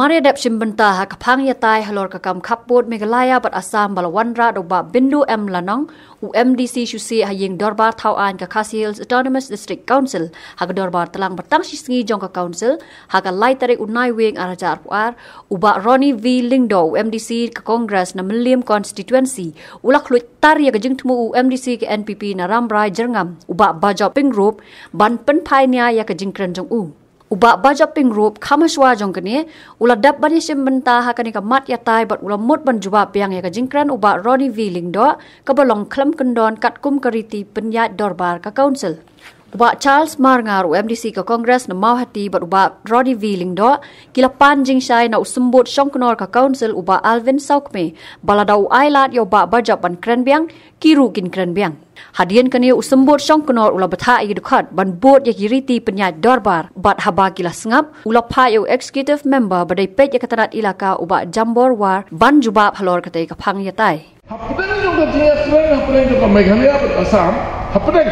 Maria dap simbenta ha kapang yatai halor kakam kapbod Meghalaya bat Assam balawanra doba bindu lanong UMDC Shusi haying dorbar tauan ka Khasi Hills Autonomous District Council haga dorbar telang bertang sisngi jong ka council haga lai tarik unai wing arajar puar uba Ronnie V Lingdo UMDC ka Congress na Miliam constituency ulak luit tar ya gajing temu UMDC ke NPP na Ramrai Jerngam uba Bajau Pingrop ban penpai nia ya gajing kren jong Uba Bajau Pingrop kamaswa jong kene ula dap bani simbenta ha kani ka mat yatai bat ula mut ban jawab yang ya gajing kren uba Ronnie V Lingdo ka balong klam kendon kat kum kariti penyat dorbar ka council Uba Charles Marngar UMDC ka Congress na mau hati bat uba Ronnie V Lingdo kila panjing syai na usembut syongknor ka council uba Alvin Saukme baladau ailat ya uba Bajau ban kren biang kiru kin kren biang Hadian kani usembut syongknor ula bathai dukat ban bot ya kiriti penyat dorbar bat haba kila sengap ula payo executive member badai pet ya katanat ilaka uba Jambor War ban jubab halor katai ka phang yatai Hapden juga dia keren hapden juga Meghalaya bat Assam hapden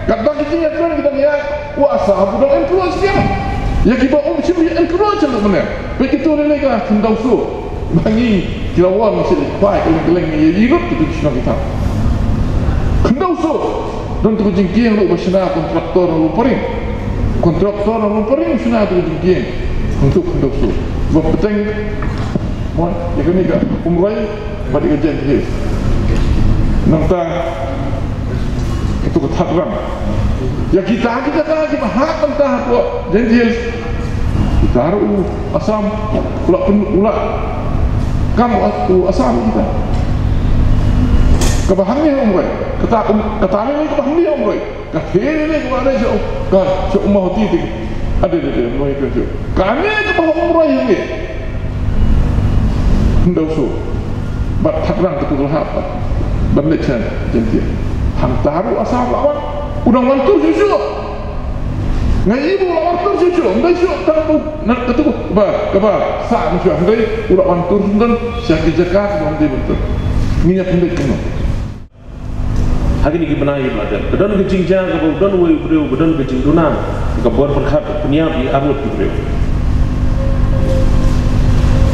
kadang dia keren kita ya kuasa hapden influence dia ya kiba sibuk encourage nak mana begitu lele ka tindau su bangi kilawan mesti kuai keleng ya yirup tu kita Kendau so, dan tu jingkian lu bersama kontraktor lu pering sana tu jingkian untuk kendau so. Sebab petang, mohon, jika ni kan umrai bagi kerja ni, nanti itu ketahuan. Ya kita hak mentah tu janji kita harus Assam, pula kamu Assam kita. Kebahannya umrai, kata ni kebahannya umrai, kahir ni kebahannya jauh, kah jauh mahu titik, ada umrai kerja. Kami kebahan umrai ni, hendak so, bat hakrang ketul apa, berlecan janji, hantaru asal lawan, udang mantu susu, ngai ibu lawan tu susu, ngai susu tahu nak ketuk, kaba, sah susu, ngai udang mantu sundan, siapa jaga orang dia betul, minyak hendak kena. Hari ini kita benar belajar. Kedon kecing jang, kedon wei beriu, kedon kecing dunang, kebor perkat penyiap di abut beriu.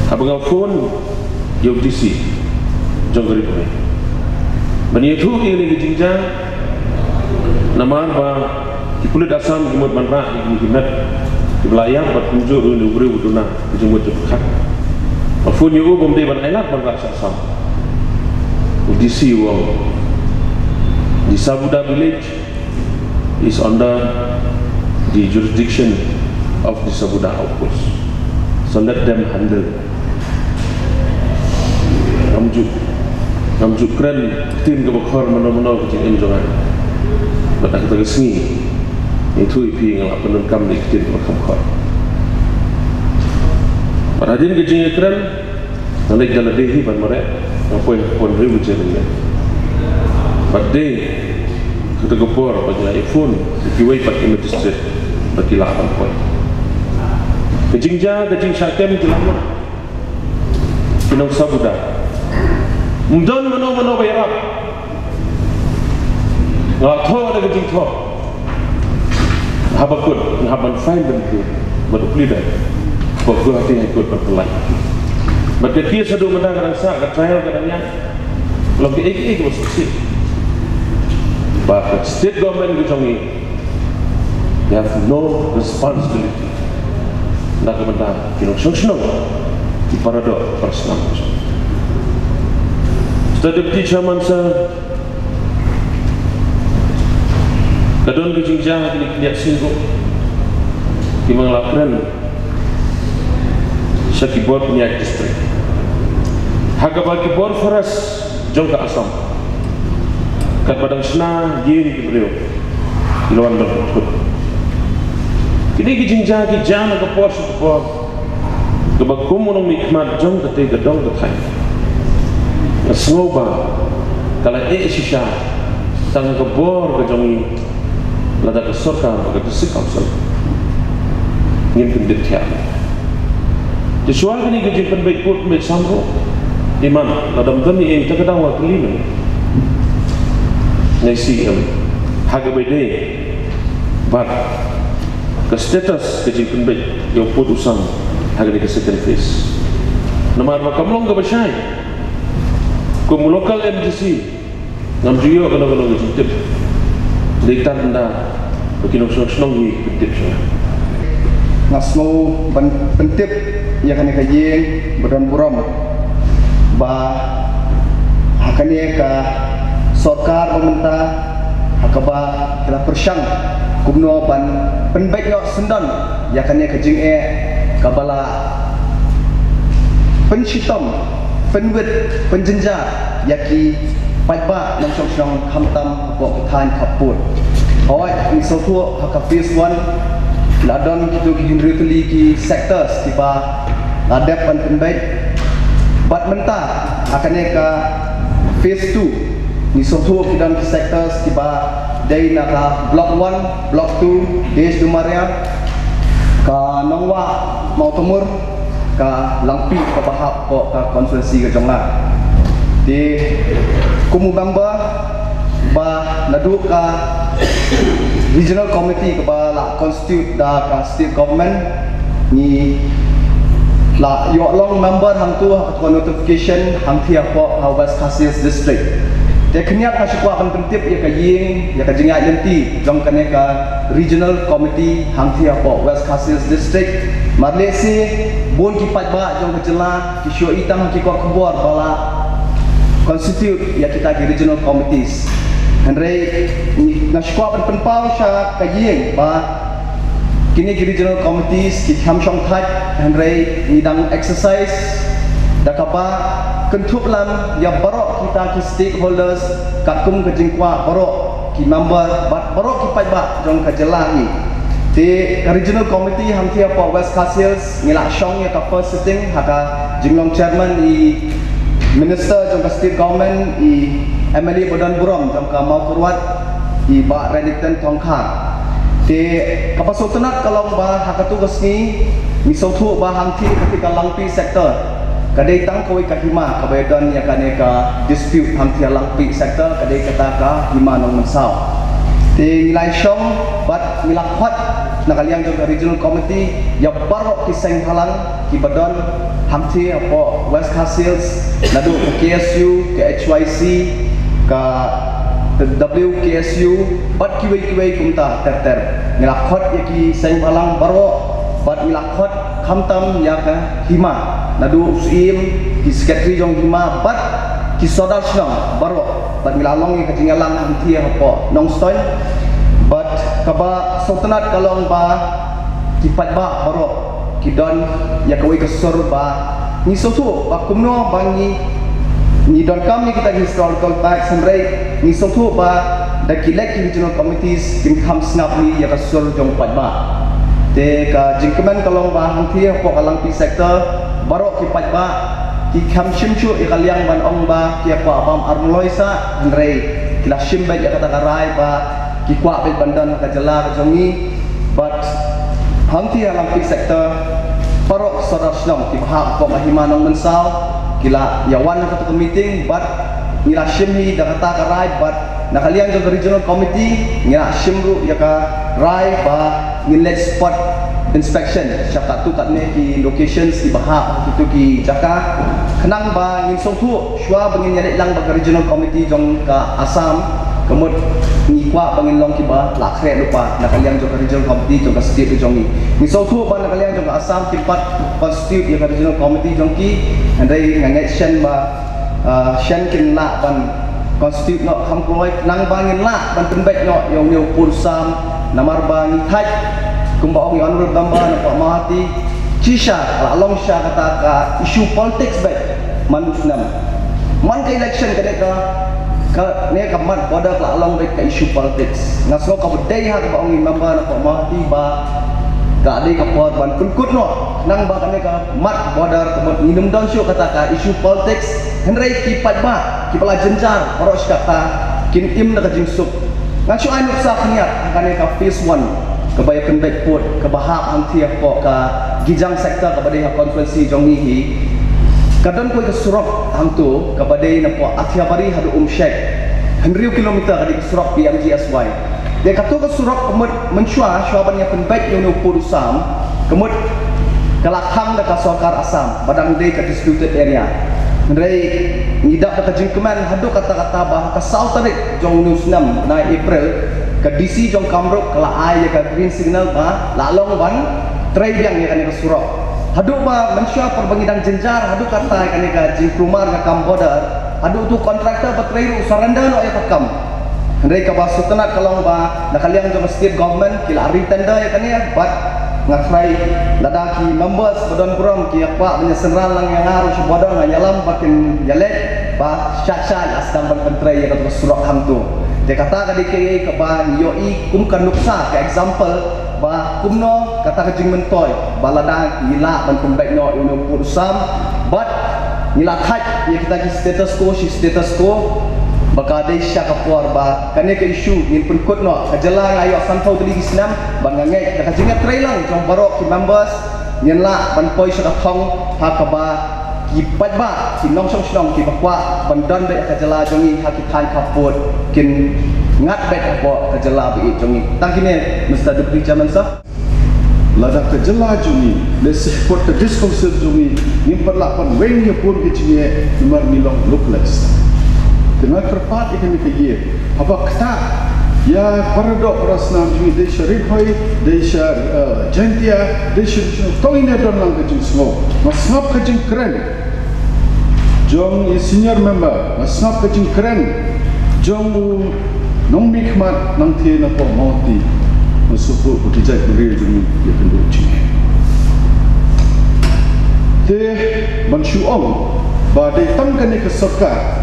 Abang phone, UMDC, jong kerip ni. Bani itu ini kecing jang, nama apa? Ipulit Assam jumut manra, ipulit di belayang bertunjuk dulu beriu dunang, jumut perkat. Phone itu bomde ban enak manra Assam. UMDC wong. The Sabuda village is under the jurisdiction of the Sabuda outpost. So let them handle. Ramjuk keren tim kebakar mana-mana kecil enjongan. Bata kita kesini itu ipi ngelak penungkam di tim kebakar. Padahal kecil keren nanti jalan dehi ban mereka ngapain ribu jalan. But they kita gopor bagi iPhone dikiwai pakai magistrate bagi lapan poin. Kecing syakem kilamun kinong Sabuda. Mudon mano bayarap. Ngatho ada kecing tho. Habakut haban fine bentuk berupli dah. Pokok hati ikut berpelai. But dia sadu menang rasa ke trial kadangnya. Lebih ek sukses. But state government they have no responsibility. Nak kemenang, kino sosial, di paradok personal. Deputy Chairman sir, kadon kecing jang ini kiat singgung, di mengelakkan Syakibor punya distrik. Harga bagi bor foras jong ke Assam. Kat padang senang dia di beliau lawan berkut. Kini kijing jang ke por sepor. Kebakum orang nikmat jong ketiga dong ketai. Semoga kalau sisa tang kebor ke jongi lada ke sorka ke disik council. Ingin pendidikan. Joshua kini kijing penbaik put me samro. Iman ladam tani yang terkadang waktu lima. Nasi harga beda, but ke status kecil penbet yang putusan hagani ke second phase namar ba kamlong ga bashay ko mu local MDC ngam jiyo kana kana ga tip deitan da bekinok snong hi tip so ngasmo pentip ya kan kajeng beron buram ba hakane ka sarkar pemerintah hakaba telah persyang kumno ban penbaik no sendan ya kan kajeng kabala pensitom penwit penjenja yaki paiba nang song khamtam ko than khaput oi ni sotu hakapis wan ladon kitu hindri tuli ki sectors tiba ladap pan penbaik bat mentah akannya ka phase 2 ni sotu kidan ki sectors tiba dai naka block 1 block 2 des dumaria ka nongwa mau temur ka langpi ka bahap ko ka konstitusi ka jongla di kumubamba ba nadu ka regional committee kepala constitute da ka state government ni la yo long member hang tu atau notification hang thia ko West Cassius district te khniat ka shikwa kan pentip ya ka ying ya ka jinga lenti jong kane ka regional committee hang thia ko West Cassius district Malaysia bon ki patba jong ka jela ki syo itang ki ko kebor bala constitute ya kita di regional committees Henry nashkwa penpau sya kayeng ba kini regional committees ki hamshong thai Henry nidang exercise dakaba kentup lam ya barok kita ki stakeholders kakum kejingkwa barok ki member barok ki paiba jong kajelangi di regional committee hamti apa West Cassius ngilak syong ya ka first sitting haka jinglong chairman i minister jong ka state government i MLA Badan Buram jom ka mau keruat di Bak Redington Tongkar di kapasultanat kalau ba hakatugas ni misautu ba hangti ketika langpi sektor kadai tang koi ka hima kabayadan ya kane ka dispute hangti langpi sektor kadai kata ka hima nong mensau di nilai syong bat milakhat nakaliang jom regional committee ya barok kiseng halang ki badan hangti apa West Cassius nadu ke KSU ke HYC ka WKSU bat kiwai kumta ter ngilakhat yaki seng balang baro bat ngilakhat khamtam ya ka hima nadu usim ki secretary jong hima bat ki sodal snong baro bat ngilalong ka jingalang anti apa nong stoin bat kaba sultanat kalong ba ki patba baro ki don ya kawai kesur ba ni sotu ba kumno bangi ni don kami kita historical facts sampai ni sotu ba da kilek regional committees kim kham snap ni ya kasur jong patba te ka jingkemen kalong ba hangti ko kalang pi sector barok ki patba ki kham shimchu ikaliang ban ong ba ki ko apam arloisa henrei kila shimba ya kata karai ba ki kwa bet bandan ka jela ka jongi but hangti alang pi sector barok sorasnong ki bahap ko mahimanong mensau kila yawan ka to meeting but ngira shimhi da kata karai but nakaliang jong regional committee ngira shimru ya ka rai ba ngilek spot inspection syaka tu kat ne ki locations di bahap itu ki jaka kenang ba ngin sotu shwa bangin nyalek lang ba regional committee jong ka Assam kemud ni kwa bangin long ki ba lakre lupa nakaliang jong regional committee jong ka state jong ni sotu ba nakaliang jong ka Assam timpat constitute ya ka regional committee jong ki andai ngangai shen ba shen kin la ban constitute no kham kloi nang bangin la ban penbek no yong yo pursam namar bang thai kumba ong yon bamba na pa mahati chisha along sha kata ka issue politics back manusnam man ka election ka ne ka man border ka along back ka issue politics ngaso ka budai ha ka ong bamba na pa mahati ba ka ade ka pot ban kunkut no nang ba ka ne ka mat border ka minum down show kata ka issue politics henrei ki patba ki pala jenjar oros kata kin im na ka jingsuk ngaso ay nuksa kaniat ka ne ka phase 1 kebanyakan backport kebahap anti apa ka gijang sektor kepada konferensi jongi hi kadang koi kesurok hantu kepada napa atiabari hadu Sheikh 100 kilometer kadi kesurok PMGSY dia kata kesurok kemud mensyua syuaban yang penbaik yang upur usam kemud Kelakang dekat Sokar Assam, badang day ke disputed area. Ndai ngidak dekat jingkeman hadu kata-kata bah ke South tarik jong news 6 na April ke DC jong Kamruk kala ai ke green signal bah lalong ban tray yang ya kan ke Surau. Hadu bah mensya perbangidang jenjar hadu kata kan ke jingkrumar ke Kamboda. Hadu tu kontraktor batrai surrender no ya pakam. Ndai ke bah sutenat kalong bah nakaliang jong state government kila ari tender ya kan ya but ngakrai ladaki members badan kuram ki apa menyesenran lang yang harus bodong nyalam bakin jalek ba syat-syat asdam ban pentrai ya kata surat hamtu dia kata kadi ke ba yoi kum kan nuksa ke example ba kumno kata ke jing mentoy balada gila ban pembek no ino pursam but nila khat ya kita ki status quo bakadai syak kapor ba kane ke isu in pun kut no kajalang ayo santau teli islam bangangai da kajinga trailang jong barok ki members nyenla ban poi syak thong ha ka ba ki pat ba ki nong song ki bakwa bandan be kajala jongi ha ki than kapot kin ngat be kapot kajala be jongi tangkine Mr. Deputy Chairman sir lada kajala jongi le support ke discouncil jongi nim perlapan weng ye pun ke chinge numar nilong localized dengan terpat ikan dikaya. Apa kata? Ya paradok perasaan juga desa Ridhoi, desa Jentia, desa Toina dan lang kecing semua. Masap kecing keren. Jong senior member, masap kecing keren. Jong nong nikmat nang tiada apa mati. Masuk berjaya beri jong dia kenduk cing. Teh bansuong, badai tangkan ni keserka.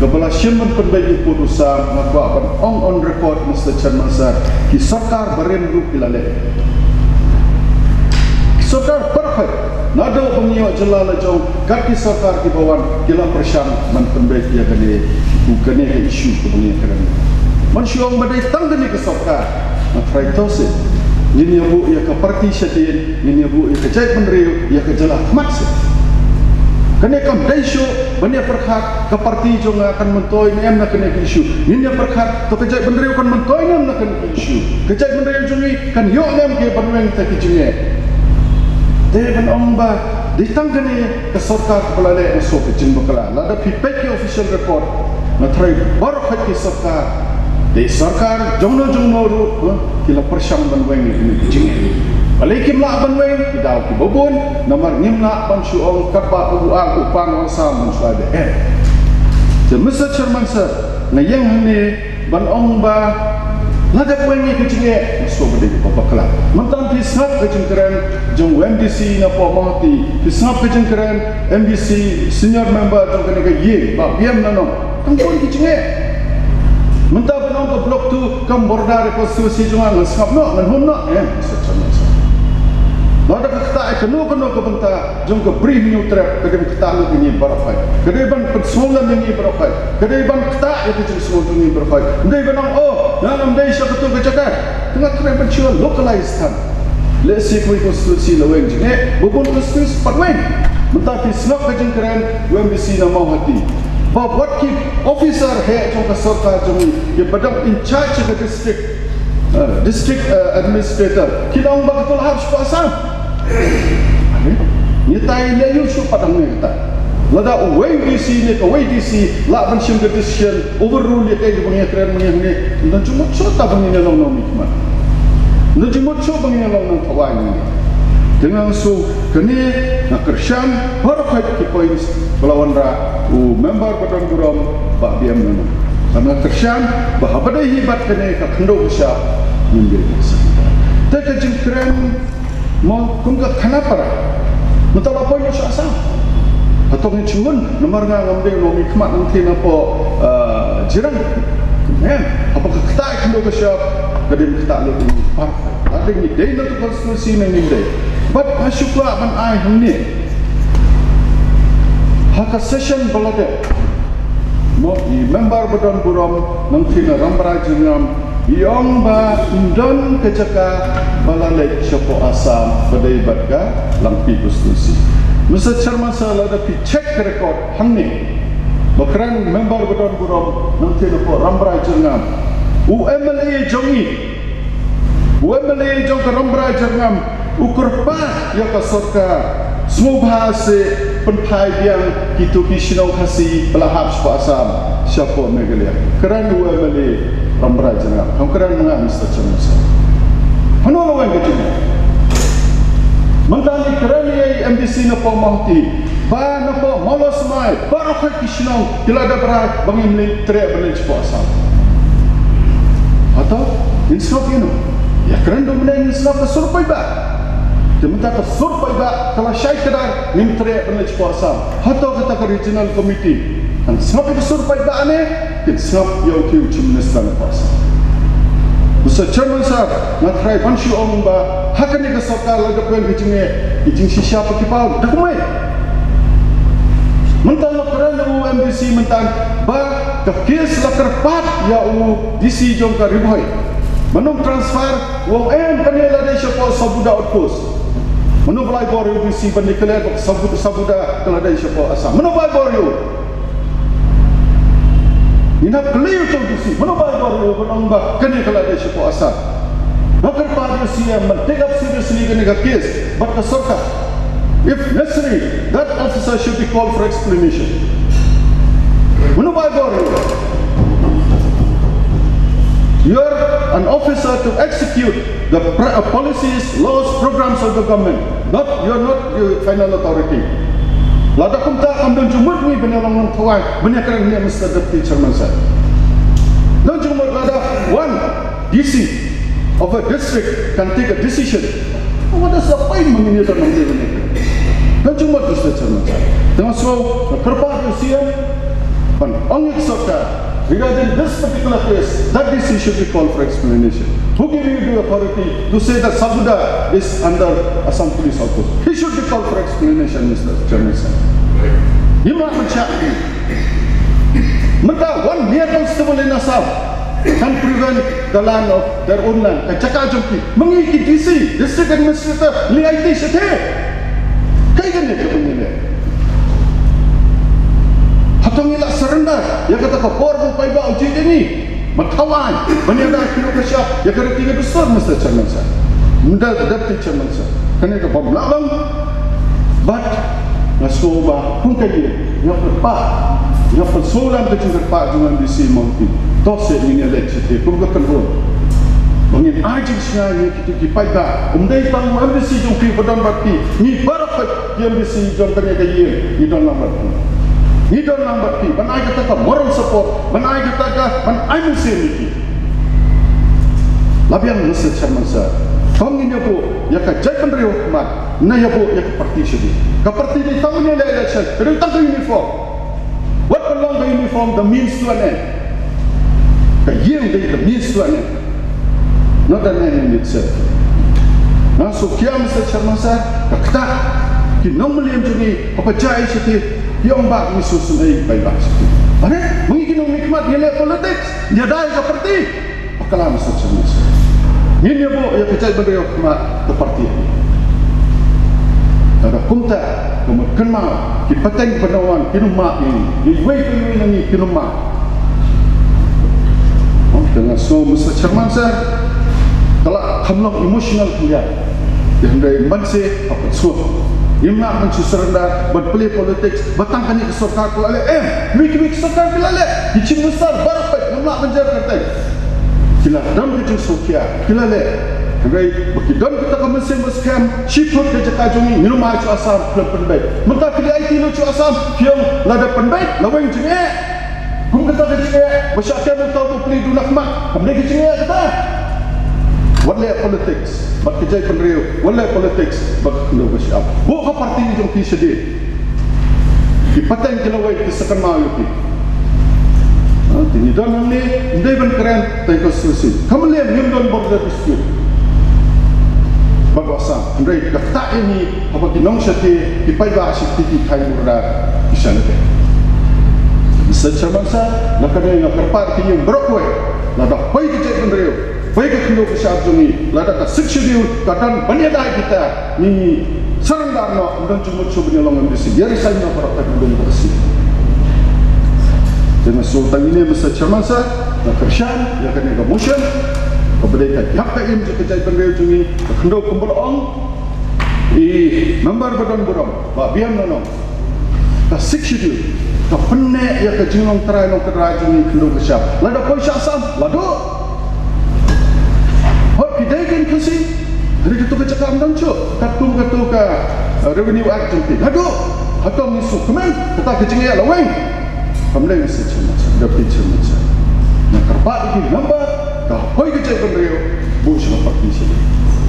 Kepala Syaman Perbaiki Putusan Nakwa on record Mr. Chairman Sir ki sarkar baren grup ilale ki sarkar perfect nado pengiyo jelala jong kaki sarkar ki bawan kila persyam man perbaiki ya kane bukane ke isu ke pengiyo kerana man syuang badai tanggani ke sarkar na traitose ini bu ya ke parti syatin ini bu ya ke jait menriu ya ke jelah maksud kene kam daisyo bani perkhat ke parti jong akan mentoy nem nak kene isu ni perkhat to kejai bendreu kan mentoy nem nak kene isu kejai bendreu jongi kan yo nem ke banweng ta kijinge de ban omba ditang kene ke sarkar kepala le so kijin bakala lada feedback official report na trai bar khat ki sarkar de sarkar jongno ru kila persyang banweng ni kijinge Alaikum la banweng idau ki bobon namar ngimla pan suong kapa uang upang wasam musuade the Mr. Chairman sir ngayang ni ban ong ba lada wengi kecinge so bede papa kala mantan pisap kecingkeren jong MDC na po mahti pisap kecingkeren MDC senior member jong kene ke ye ba biam nano tangpon kecinge mentah banong ke blok tu kam borda rekonstruksi jong ngasap no ngan hom no Mr. Chairman sir Lada kata keno ke benta jong ke brief new trap kedem kata lu ini berafai kedeban persoalan ini berafai kedeban kata itu jenis semua ini berafai ndai benang dalam desa betul kejakan tengah kena pencual localized kan let's see kui konstitusi laweng jine bubun konstitusi patweng mentah pisnak kejeng keren UMBC nama hati what keep officer he jong ke sarkar jong ye badang in charge ke district administrator kinong bakatul harus pasang ni tai le yu shu padang ni kata lada WDC ni ke WDC la ban shim ke decision overrule ye kai bang ye kren meng ni dan cuma chota bang ni long nom nikmat dan cuma chota bang ni long nom thawai ni dengan su kene na kersan barakai ki points pelawan ra member badan guram ba biam nama karena kersan bahapa dai hibat kene ka khando usha menjadi tak kejeng keren mau kumka kenapa mentah apa yang saya asal atau ngecungun nomor ngambil nomi kemat nanti napa jirang apakah kita kendo ke siap kedim kita lu ini partai ada ni day nanti konstitusi ni day but asyuklah ban ai ni hak session balade mau di member badan buram nanti na rambara jengam yang ba indon kecaka balalek syapo asam badai badga lampi konstitusi Mr. Chairman saya ada check record hangni bakran member badan buram nanti lepo rambrai jengam UMLA jongi UMLA jong ke rambrai jengam ukur pa ya ka sorkar semua bahasa penpai yang kita kisah kasih belahap asam siapa megalia kerana dua beli ramra jenab kamu kerana mengambil secara Hanono yang kecil. Mentani kerana MDC napa mahti, ba napa malas mai, baru kau kisnau, kila ada berat bangi melik teriak balik puasa. Atau insaf ini, ya kerana dominan insaf kesurpai ba. Sementara kesurpai ba, kalau syai kedar nim teriak balik puasa. Atau kata ke regional committee, kan insaf kesurpai ba ane, insaf yang tiu cimnestan puasa. Masa Chairman sah, nak try panshu orang ba, hakan ni kesokar laga pen kijing sisya pakipau, dah kumai. Mentan laporan UMDC mentan ba kes lakar pat ya DC jom ka riboy. Manum transfer wong panela de siapa sabuda outpost. Manum balai bor UMDC bandikale sabuda kelada siapa asam. Manum balai bor Ina beliau tu si, mana baru menambah kena kalau ada siapa asal. Maka pada siapa mentegak seriously kena kes, berkesorka. If necessary, that officer should be called for explanation. Mana baru? You are an officer to execute the policies, laws, programs of the government. You are not the final authority. Lada kumta kamdon jumut ni benalang nang tuai benyakan ni mesti deputy chairman sah. Dan jumut lada one DC of a district can take a decision. What is the point mengenai tentang ini? Dan jumut mesti chairman sah. Dengan so kerpa usia pan angin sota regarding this particular case, that DC should be called for explanation. Who gave you the authority to say that Sabuda is under Assam Police Outpost? He should be called for explanation, Mr. Chairman. You must check. Maka one mere constable in Assam can prevent the land of their own land. Kacaka jumpi, mengi DC, district administrator, lihat ini seteh. Kaya ni kepentingan. Hatong ilah serendah, yang kata kapor bukai bau uji ini. Makawan, banyaklah kira kesyak, ya kira tiga besar Mr. Chairman sah. Mudah Deputy Chairman sah. Kerana itu pemelalang, but nasuba pun kaya, yang berpak, yang persoalan kecil berpak dengan DC mungkin. Tosik ini eleksi, pun berkenal. Mungkin ajik siapa kita kipai dah. Umdai tang MDC jom pi badan baki, ni barakat MDC jom kena kaya, ni dalam baki. Ni dalam lambat pi, banai kata ka moral support, banai kata ka banai mesti ni. Labian Mr. Chairman sah, kau ini apa? Ya ka jai pendiri hukumat, na ya apa? Ya ka parti sini. Ka parti ni tahu ni ada election, tapi tak uniform. What belong the uniform? The means to an end. Ka yang the means to an end, not an end in itself. Nah, so kia Mr. Chairman sah, kata kinong meliam juni apa jai sini. Yang bak ni susunai baik-baik sikit. Ada mungkin nikmat nilai politik, dia dah ke parti. Pakalah Mr. Chairman. Ini apa yang kecai berdiri hukumat ke parti ini. Ada kumta, kenal, kita pateng penawan kinumak ini, diwei ini kinumak. Dengan so Mr. Chairman saya, kalau hamlang emosional kuliah, yang dari manse apa suap. Yang nak mencusuranda berpilih politik batangkan ni kesorkar kelale wiki kesorkar kelale dicing besar barafat yang nak menjar kata kila dan kecil sokia kelale Bagai bagi don kita ke mesin berskam siput ke jaka jungi minum air cu asam pelan baik mentah pilih IT lu cu asam yang lada penbaik lawang jengek kum kata ke jengek bersyakkan mentah tu pilih dunak mak ambil ke jengek kata Walai politics, bak kejai penriu. Walai politics, bak kena bersiap. Buka parti ni jom kisah dia. Dipatang kelawai kesekan mau itu. Tini dalam ni, dia ben keren tak konstitusi. Kamu lihat ni dalam border dispute. Bagusah. Andai kata ini apa kinong syati, dipai bahasa titi kai murda kisah ni. Secara masa, nak kena nak kerpat kini berokoi. Nak dah pai kejai penriu. Baik kita bersama jungi, lada tak seksual, kadang banyak dah kita ni serendam no, dan cuma cuba nyolong MDC. Jadi saya nak berapa belum bersih. Jadi sultan ini mesti cermat sah, nak kerjaan, ya kan ada motion, kemudian apa yang kita kerja penggaya jungi, kendo kumpul member badan buram ba biam nono ka 6 schedule ka penne ya ka jinglong trai long kedrai jing kendo kesap lada koi syasam lado hot kidagen kusi dari itu ke cakap dan cuk katung ka revenue act jumpi lado hatom ni su kemen kata ke jing ya laweng pamlai mesti cuma dapat cuma na karpa iki number ka hoi ke cai pendrio bu selapat ni sini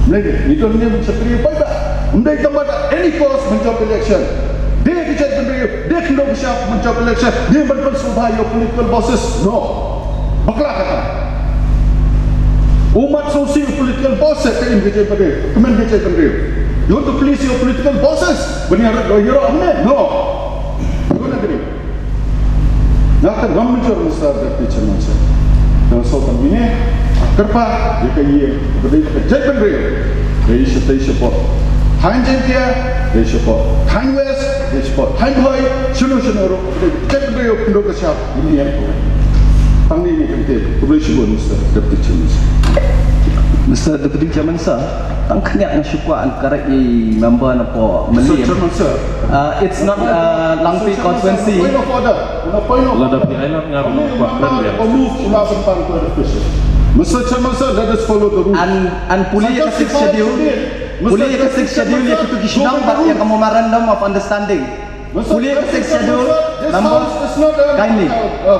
lagi itu ni sekali pada undai tambah any cost menjawab election dia kecil pendiri dia kena bersiap menjawab election dia berkonsultasi your political bosses no bakla kata umat sosial political bosses kain kecil pendiri kemen kecil pendiri you want to please your political bosses benar hero amne no you negeri nak mencur besar dari macam dan sopan ini kerpa dia kaya berdiri kecil pendiri dari setai support Thain Jentia, they support. Thain West, they support. Thain Hoi, Shunu Shunoro, they take the way of Pindoka Shop in the airport. Tang ini penting, publish one, Mr. Deputy Chairman. Mr. Deputy Chairman, sir, tang kenyak na syukwa ang karak i member na po Malim. Mr. Chairman, sir. It's not Langpi constituency. Point of order. Point of order. Mr. Chairman, sir, let us follow the rules. And puli ka 6 schedule. Puli ka 6 schedule ya kutu kisnang bat yang memorandum of understanding. Puli ka 6 schedule number kindly.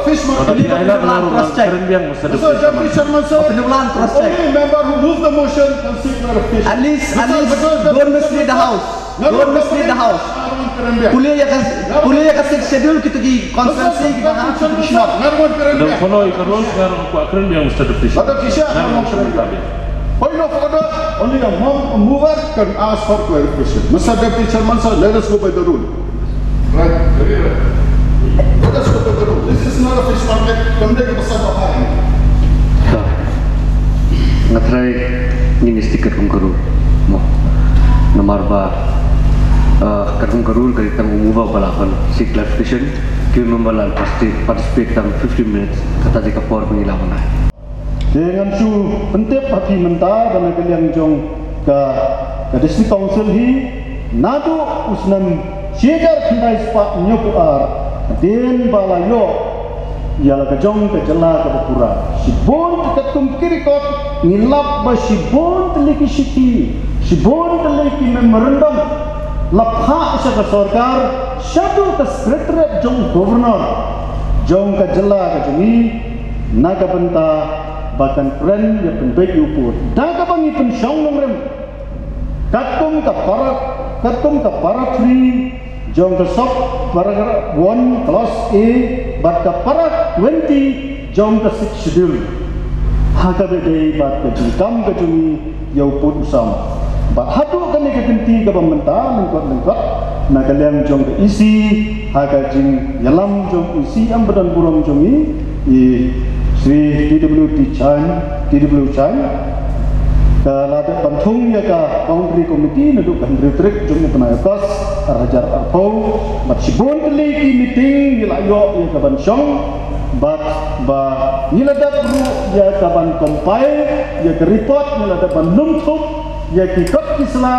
Puli ka cross check. Mr. Deputy Chairman, sir. Cross check. Only member who moved the motion can seek clarification. At least don't mislead the house. Don't mislead the house. Puli ya ka 6 schedule kita ki konsensi kita harus kisnang. Dan follow rules ngaron ku akren yang Mr. Deputy. Ada kisah point of order, only a mover can ask for clarification. Mr. Deputy Chairman, sir, let us go by the rule. Right, very right. Let us go by the rule. This is not a fish market. Come take a percent of high. Ngatrai ini stiker kungkuru, mo, nomor ba, kungkuru dari tamu mubah balapan si clarification, kau membalan pasti participate dalam 15 minutes kata jika power pengilapan lah. Dengan su pentep hati mentah dan kalian jong ke district council hi nadu usnam siegar kindai spa nyokuar den balayo ialah ke jong ke jela ke pura sibon ketum kirikot ngilap ba sibon teliki siti sibon teliki memorandum lapha isa ke sarkar syadu ke secretariat jong governor jong ke jela ke jemi naga benta bahkan friend yang penbaik upur daga bangi pensyong nomrem katung ka para free jong ke sok paragraph 1 clause A bat ka para 20 jong ke 6 schedule haka bede bat ke jingkam ke jumi yau put usam bat hatu kani ke genti ke pementa lengkot na kalian jong ke isi haka jing yalam jong isi am badan burung jongi Sri TW Chan kalau ada bantung ya ka boundary committee naduk handri trik jom penayakas arajar arpau bat sibon teleki meeting nilayo ya ka bansyong bat ba niladak ru ya ka ban compile ya ka report niladak ban lumtup ya ki kap kisla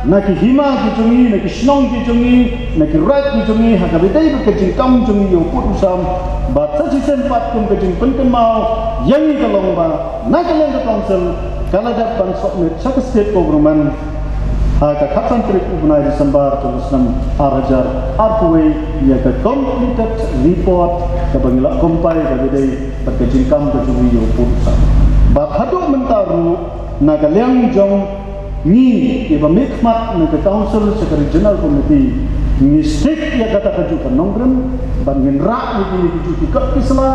na ki hima ki jungi na ki shnong ki jungi na ki right ki jungi ha ka bedai ka jingkam jungi yo put usam bat sa jisen pat kum ka jing penken mau yang ni kalong ba na kalian ke council kalau ada ban submit satu state government ha ka khatan trik ubnai disembar tulisnam arajar arpway ya ka completed report ka bangila compile ka bedai ka jingkam ka jungi yo put usam bat hadu mentaru na kalian jong ni iba mikmat ng council secretary general committee ni stick ya kata kajukan nongren ban ngenra ni kajuki ka kisla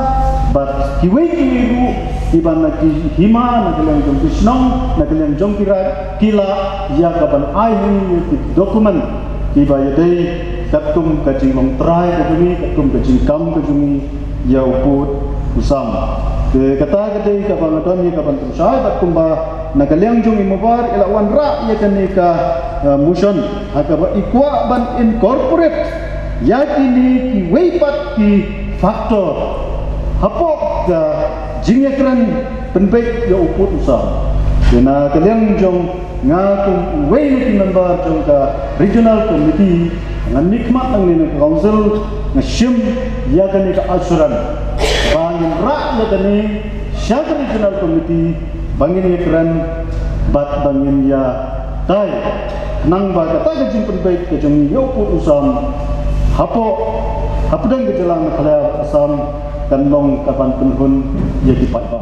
bat kiwei kiru iba na hima na kalian jong kisnong na kalian jong kila ya ka ban ai ni dokumen iba ya dei katum kajing long try kajumi katum kajing kam kajumi ya uput usam kata kadai ka ban adon ni ka ban tusai bat kumba nakaliang jong imobar ilawan ra ya kanika motion akaba ikwa ban incorporate yakini ki weipat ki factor hapok ka jingekran penbaik ya uput usam Kena kalian jong ngaku way member jong ka regional committee ngan nikmat ang ni council ngasim ya kani ka asuran bangin rak ya kani siya regional committee bangin ikran bat bangin ya tay nang ba ka ta jing penbaik ke jong yo pu usam hapo dang ke jelang khala asam kan long kapan penhun ya di pat